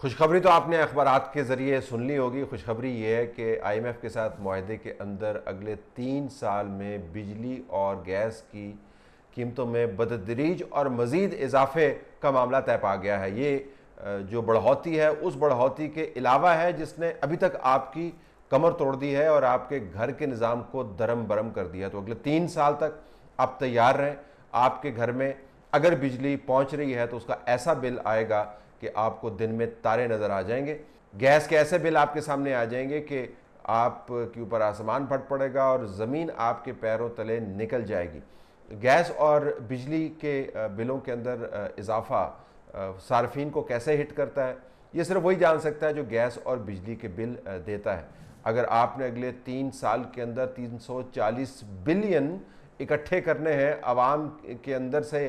खुशखबरी तो आपने अखबारात के ज़रिए सुन ली होगी। खुशखबरी ये है कि आईएमएफ के साथ मुआहदे के अंदर अगले 3 साल में बिजली और गैस की कीमतों में बतदरीज और मज़ीद इजाफे का मामला तय पा गया है। ये जो बढ़ोतरी है उस बढ़ोतरी के अलावा है जिसने अभी तक आपकी कमर तोड़ दी है और आपके घर के निज़ाम को दरम बरम कर दिया। तो अगले 3 साल तक आप तैयार रहें। आपके घर में अगर बिजली पहुंच रही है तो उसका ऐसा बिल आएगा कि आपको दिन में तारे नज़र आ जाएंगे। गैस के ऐसे बिल आपके सामने आ जाएंगे कि आपके ऊपर आसमान फट पड़ेगा और ज़मीन आपके पैरों तले निकल जाएगी। गैस और बिजली के बिलों के अंदर इजाफा सार्फिन को कैसे हिट करता है, ये सिर्फ वही जान सकता है जो गैस और बिजली के बिल देता है। अगर आपने अगले 3 साल के अंदर 340 बिलियन इकट्ठे करने हैं, आवाम के अंदर से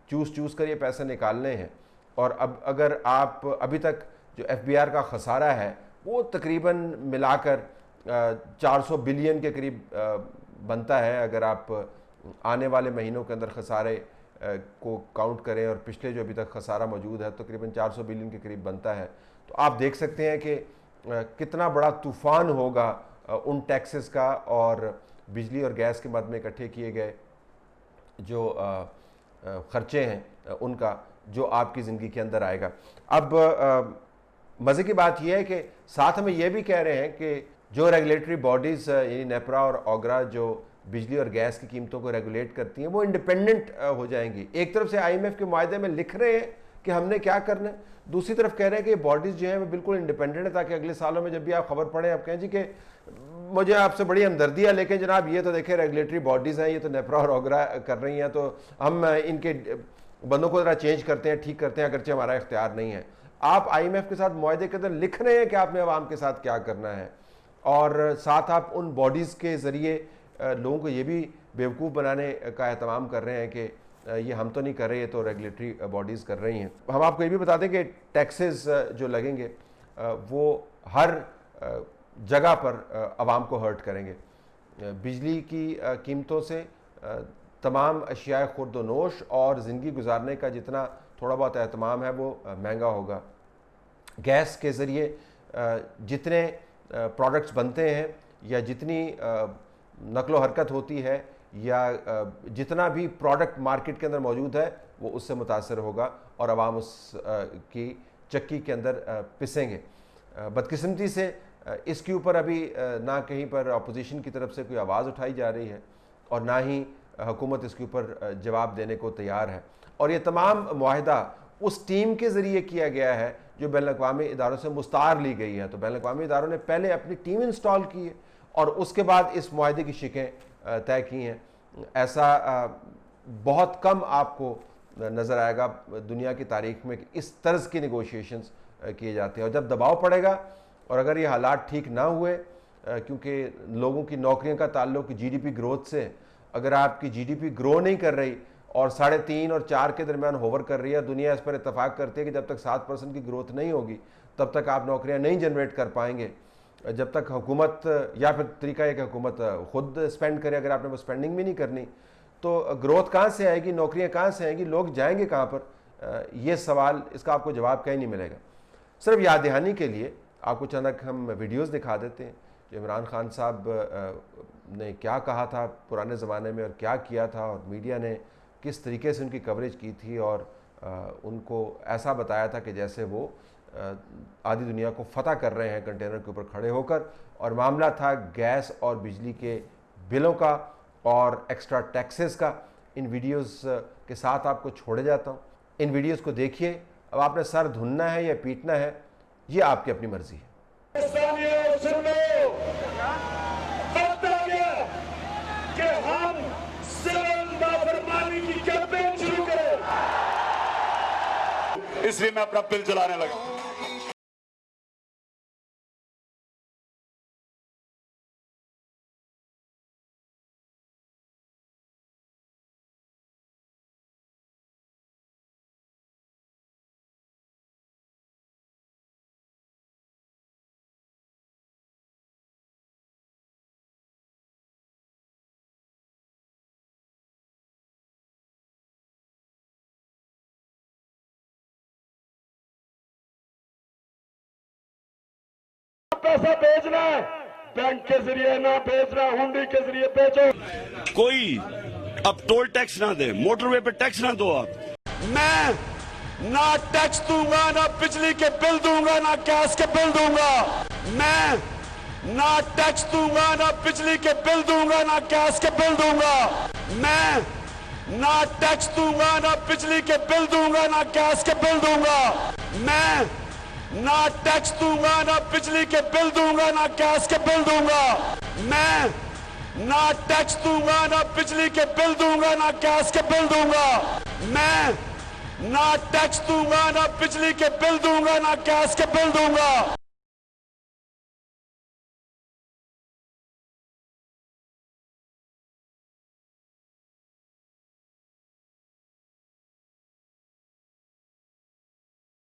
चूस चूस कर ये पैसे निकालने हैं, और अब अगर आप अभी तक जो एफबीआर का खसारा है वो तकरीबन मिलाकर 400 बिलियन के करीब बनता है। अगर आप आने वाले महीनों के अंदर खसारे को काउंट करें और पिछले जो अभी तक खसारा मौजूद है तकरीबन 400 बिलियन के करीब बनता है, तो आप देख सकते हैं कि कितना बड़ा तूफान होगा उन टैक्सेस का और बिजली और गैस के मद में इकट्ठे किए गए जो खर्चे हैं उनका, जो आपकी ज़िंदगी के अंदर आएगा। अब मज़े की बात यह है कि साथ में ये भी कह रहे हैं कि जो रेगुलेटरी बॉडीज़ यानी नेपरा और ओगरा जो बिजली और गैस की कीमतों को रेगुलेट करती हैं वो इंडिपेंडेंट हो जाएंगी। एक तरफ से आईएमएफ के मुआहदे में लिख रहे हैं कि हमने क्या करना है, दूसरी तरफ कह रहे हैं कि ये बॉडीज़ जो हैं वो बिल्कुल इंडिपेंडेंट है, ताकि अगले सालों में जब भी आप खबर पढ़ें आप कहें जी कि मुझे आपसे बड़ी हमदर्दी है लेकिन जनाब ये तो देखें रेगुलेटरी बॉडीज़ हैं, ये तो नेपरा और ओगरा कर रही हैं, तो हम इनके बंदों को ज़रा चेंज करते हैं, ठीक करते हैं, अगरचे हमारा इख्तियार नहीं है। आप आईएमएफ के साथ मुआहदे के अंदर लिख रहे हैं कि आपने अवाम के साथ क्या करना है, और साथ आप उन बॉडीज़ के ज़रिए लोगों को ये भी बेवकूफ़ बनाने का एहतमाम कर रहे हैं कि ये हम तो नहीं कर रहे, ये तो रेगुलेटरी बॉडीज़ कर रही हैं। हम आपको ये भी बता दें कि टैक्सेस जो लगेंगे वो हर जगह पर आवाम को हर्ट करेंगे। बिजली की कीमतों से तमाम अशियाए खुर्द नोश और ज़िंदगी गुजारने का जितना थोड़ा बहुत एहतमाम है वो महंगा होगा। गैस के ज़रिए जितने प्रोडक्ट्स बनते हैं या जितनी नकलो हरकत होती है या जितना भी प्रोडक्ट मार्केट के अंदर मौजूद है वो उससे मुतासर होगा और आवाम उस की चक्की के अंदर पिसेंगे। बदकिस्मती से इसके ऊपर अभी ना कहीं पर अपोजिशन की तरफ से कोई आवाज़ उठाई जा रही है और ना ही हुकूमत इसके ऊपर जवाब देने को तैयार है। और ये तमाम मुआहदा उस टीम के ज़रिए किया गया है जो बैनुल-अक़वामी इदारों से मुस्तार ली गई है। तो बैनुल-अक़वामी इदारों ने पहले अपनी टीम इंस्टॉल की है और उसके बाद इस मुआहदे की शिकें तय की हैं। ऐसा बहुत कम आपको नज़र आएगा दुनिया की तारीख में कि इस तर्ज की निगोशिएशंस किए जाते हैं। और जब दबाव पड़ेगा और अगर ये हालात ठीक ना हुए, क्योंकि लोगों की नौकरियों का ताल्लुक जीडीपी ग्रोथ से, अगर आपकी जीडीपी ग्रो नहीं कर रही और 3.5 और 4 के दरमियान होवर कर रही है, दुनिया इस पर इतफाक़ करती है कि जब तक 7% की ग्रोथ नहीं होगी तब तक आप नौकरियां नहीं जनरेट कर पाएंगे। जब तक हुकूमत, या फिर तरीका है कि हुकूमत खुद स्पेंड करे, अगर आपने वो स्पेंडिंग भी नहीं करनी तो ग्रोथ कहाँ से आएगी, नौकरियाँ कहाँ से आएंगी, लोग जाएंगे कहाँ पर? ये सवाल, इसका आपको जवाब कहीं नहीं मिलेगा। सिर्फ याद दहानी के लिए आपको चंद हम वीडियोस दिखा देते हैं जो इमरान खान साहब ने क्या कहा था पुराने ज़माने में और क्या किया था, और मीडिया ने किस तरीके से उनकी कवरेज की थी और उनको ऐसा बताया था कि जैसे वो आधी दुनिया को फतह कर रहे हैं कंटेनर के ऊपर खड़े होकर। और मामला था गैस और बिजली के बिलों का और एक्स्ट्रा टैक्सेस का। इन वीडियोस के साथ आपको छोड़े जाता हूँ, इन वीडियोस को देखिए। अब आपने सर धुनना है या पीटना है, ये आपकी अपनी मर्जी है। कि हम सिर्फ नाफरमानी की कैंपेन शुरू करें, इसलिए मैं अपना बिल चलाने लगा। पैसा भेजना है, बैंक के जरिए ना भेजना, हुंडी के जरिए भेजो। कोई अब टोल टैक्स ना दे, मोटरवे पे टैक्स ना दो आप। मैं ना टैक्स दूंगा, ना बिजली के बिल दूंगा, ना गैस के बिल दूंगा। मैं ना टैक्स दूंगा, ना बिजली के बिल दूंगा, ना गैस के बिल दूंगा। मैं ना टैक्स दूंगा, ना बिजली के बिल दूंगा, ना गैस के बिल दूंगा। मैं ना टैक्स दूंगा, ना बिजली के बिल दूंगा, ना गैस के बिल दूंगा। मैं ना टैक्स दूंगा, ना बिजली के बिल दूंगा, ना गैस के बिल दूंगा। मैं ना टैक्स दूंगा, ना बिजली के बिल दूंगा, ना गैस के बिल दूंगा।